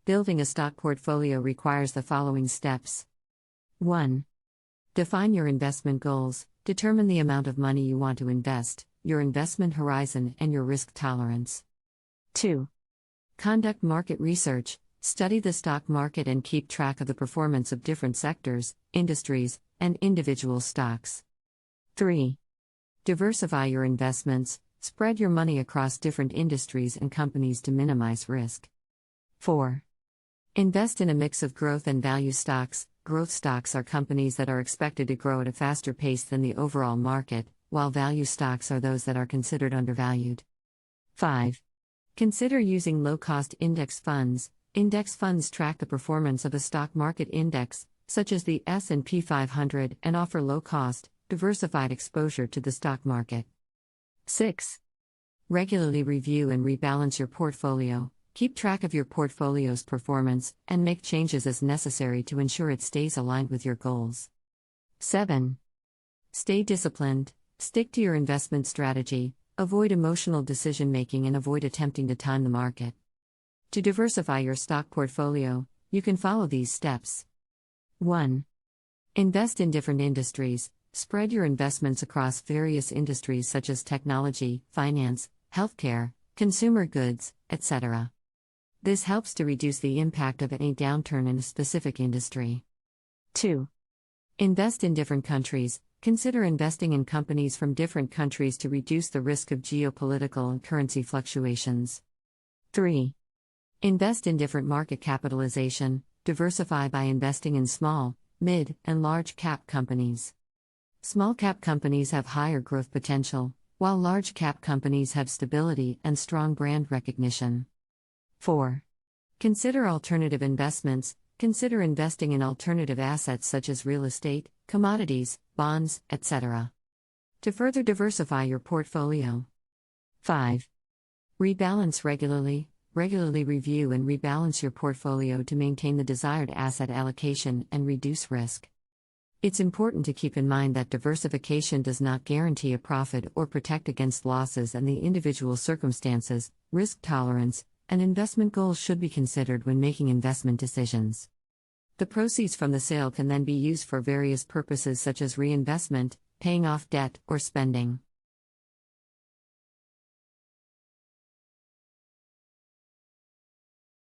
Building a stock portfolio requires the following steps. 1. Define your investment goals. Determine the amount of money you want to invest, your investment horizon, and your risk tolerance. 2. Conduct market research. Study the stock market and keep track of the performance of different sectors, industries, and individual stocks. 3. Diversify your investments. Spread your money across different industries and companies to minimize risk. 4. Invest in a mix of growth and value stocks. Growth stocks are companies that are expected to grow at a faster pace than the overall market, while value stocks are those that are considered undervalued. 5. Consider using low-cost index funds. Index funds track the performance of a stock market index, such as the S&P 500, and offer low-cost, diversified exposure to the stock market. 6. Regularly review and rebalance your portfolio. Keep track of your portfolio's performance, and make changes as necessary to ensure it stays aligned with your goals. 7. Stay disciplined. Stick to your investment strategy, avoid emotional decision-making, and avoid attempting to time the market. To diversify your stock portfolio, you can follow these steps. 1. Invest in different industries. Spread your investments across various industries such as technology, finance, healthcare, consumer goods, etc. This helps to reduce the impact of any downturn in a specific industry. 2. Invest in different countries. Consider investing in companies from different countries to reduce the risk of geopolitical and currency fluctuations. 3. Invest in different market capitalization. Diversify by investing in small, mid, and large cap companies. Small cap companies have higher growth potential, while large cap companies have stability and strong brand recognition. 4. Consider alternative investments. Consider investing in alternative assets such as real estate, commodities, bonds, etc. to further diversify your portfolio. 5. Rebalance regularly. Regularly review and rebalance your portfolio to maintain the desired asset allocation and reduce risk. It's important to keep in mind that diversification does not guarantee a profit or protect against losses, and the individual circumstances, risk tolerance, and investment goals should be considered when making investment decisions. The proceeds from the sale can then be used for various purposes such as reinvestment, paying off debt, or spending.